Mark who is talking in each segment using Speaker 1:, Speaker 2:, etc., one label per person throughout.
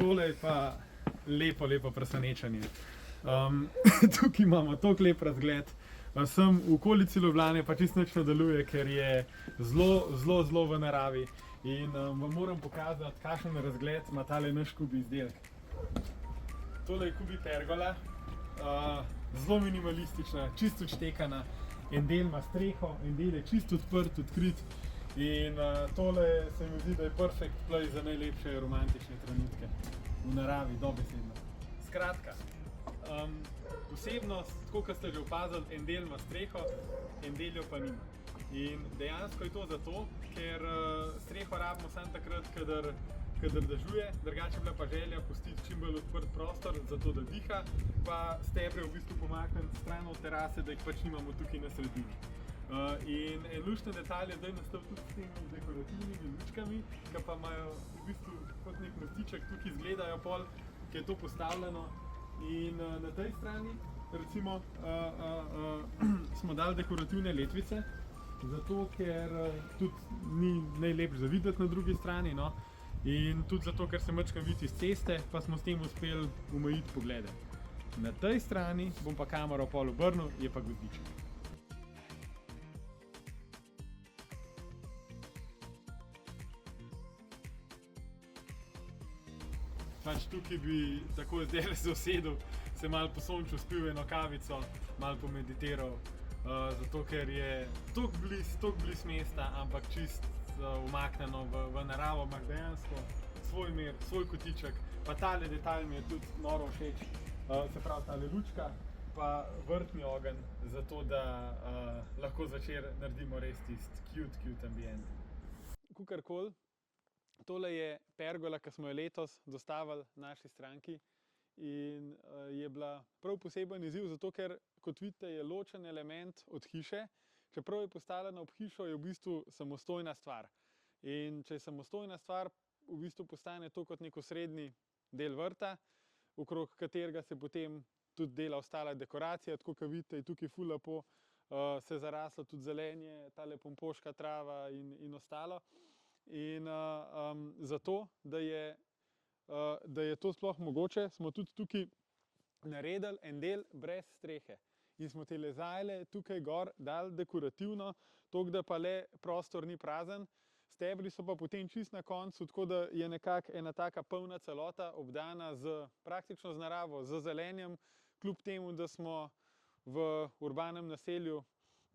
Speaker 1: Tole je pa lepo presenečenje. Tukaj imamo tako lep razgled. Sem v okolici Ljubljane, pa čisto nič ne deluje, ker je zelo v naravi. In vam moram pokazati, kakšen razgled ima tale naš kubi izdelek. Tole je kubi pergola, zelo minimalistična, čisto odštekana. En del ima streho, en del je čisto odprt, odkrit. In tole se mi zdi, da je perfect place za najlepše romantične trenutke. V naravi, dobesedno. Skratka, posebnost, tako kot ste že opazili, en del ima streho, en del jo pa nima. In dejansko je to zato, ker streho rabimo samo takrat, kadar dežuje, drugače je bila pa želja pustiti čim bolj odprt prostor, zato da diha, pa stebre v bistvu pomakniti stran od terase, da jih pač nimamo tukaj na sredini. In en lušten detalj je zdaj nastal tudi s temi dekorativnimi lučkami, ki pa imajo v bistvu kot nek mostiček, tukaj izgledajo pol, ki je to postavljeno. In na tej strani recimo smo dali dekorativne letvice, zato ker tudi ni najlepše za videti na drugi strani, no. In tudi zato, ker se majčkeno vidi iz ceste, pa smo s tem uspeli omejiti poglede. Na tej strani, bom pa kamero pol obrnil, je pa gozdiček. Pač tukaj bi tako zdaj se usedel, se malo po sonču spil eno kavico, malo pomeditiral, zato ker je toliko blizu mesta, ampak čist umaknjeno v naravo, ampak dejansko svoj mir, svoj kotiček, pa tale detalj mi je tudi noro všeč, se pravi tale lučka, pa vrtni ogenj, zato da lahko zvečer naredimo res tisti cute ambient. Kakorkoli, tole je pergola, ki smo jo letos dostavili naši stranki in je bila prav poseben izziv, zato ker, kot vidite, je ločen element od hiše. Čeprav je postavljena ob hišo, je v bistvu samostojna stvar. In če je samostojna stvar, v bistvu postane to kot nek osrednji del vrta, okrog katerega se potem tudi dela ostala dekoracija, tako kot vidite, je tukaj ful lepo se zaraslo tudi zelenje, tale pompoška trava in ostalo. In zato, da je to sploh mogoče, smo tudi tukaj naredili en del brez strehe. In smo tele zajle tukaj gor dali dekorativno, toliko da pa le prostor ni prazen. Stebri so pa potem čist na koncu, tako da je nekako ena taka polna celota obdana praktično z naravo, z zelenjem, kljub temu, da smo v urbanem naselju,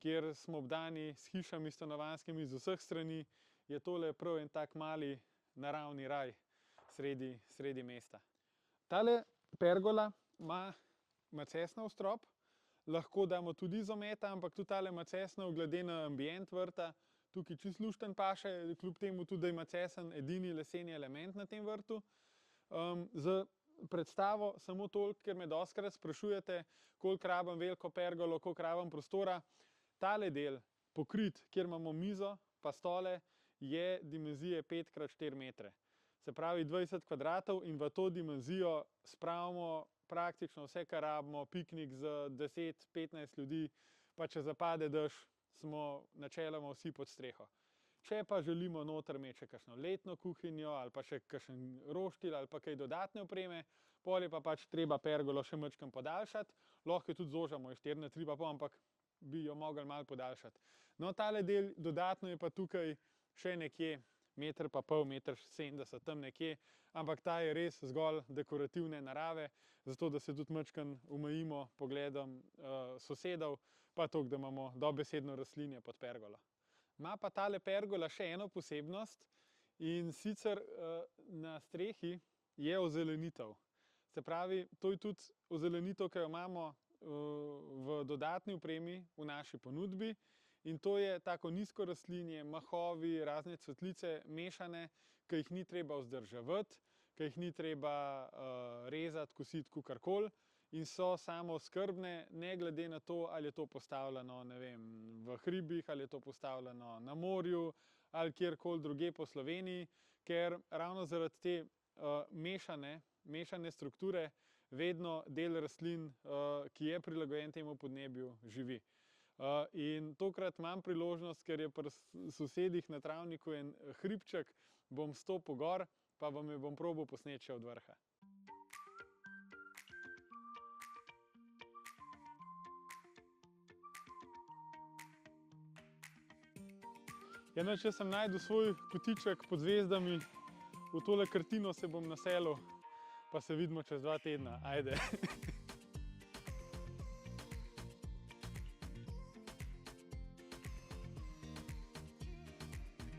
Speaker 1: kjer smo obdani s hišami stanovanjskimi z vseh strani, je tole prav en tak mali naravni raj sredi mesta. Tale pergola ima macesnov strop, lahko damo tudi izometa, ampak tudi tale macesnov, glede na ambient vrta, tukaj čisto lušten paše, kljub temu tudi, da je macesen edini leseni element na tem vrtu. Za predstavo samo toliko, ker me dostikrat sprašujete, koliko rabim veliko pergolo, koliko rabim prostora. Tale del, pokrit, kjer imamo mizo pa stole, je dimenzije 5x4 metre. Se pravi 20 kvadratov in v to dimenzijo spravimo praktično vse, kar rabimo, piknik za 10-15 ljudi, pa če zapade dež, smo načeloma vsi pod streho. Če pa želimo noter imeti še kakšno letno kuhinjo ali pa še kakšen roštilj ali pa kaj dodatne opreme, pol je pa pač treba pergolo še majčkeno podaljšati, lahko jo tudi zožamo iz 4 na 3,5, ampak bi jo mogli malo podaljšati. No, tale del dodatno je pa tukaj še nekje 1,5 metra, 1,70 metra, tam nekje, ampak ta je res zgolj dekorativne narave, zato da se tudi majčkeno omejimo pogledom sosedov, pa toliko, da imamo dobesedno rastlinje pod pergolo. Ima pa tale pergola še eno posebnost, in sicer na strehi je ozelenitev. Se pravi, to je tudi ozelenitev, ki jo imamo v dodatni opremi v naši ponudbi. In to je tako nizko rastlinje, mahovi, razne cvetlice mešane, ki jih ni treba vzdrževati, ki jih ni treba rezati, kositi, kakorkoli, in so samooskrbne, ne glede na to, ali je to postavljeno, ne vem, v hribih, ali je to postavljeno na morju, ali kjerkoli drugje po Sloveniji, ker ravno zaradi te mešane strukture vedno del rastlin, ki je prilagojen temu podnebju, živi. In tokrat imam priložnost, ker je pri sosedih na travniku en hribček, bom stopil gor, pa vam jo bom probal posneti še od vrha. Ja, če sem najdel svoj kotiček pod zvezdami, v tole krtino se bom naselil, pa se vidimo čez 2 tedna. Ajde!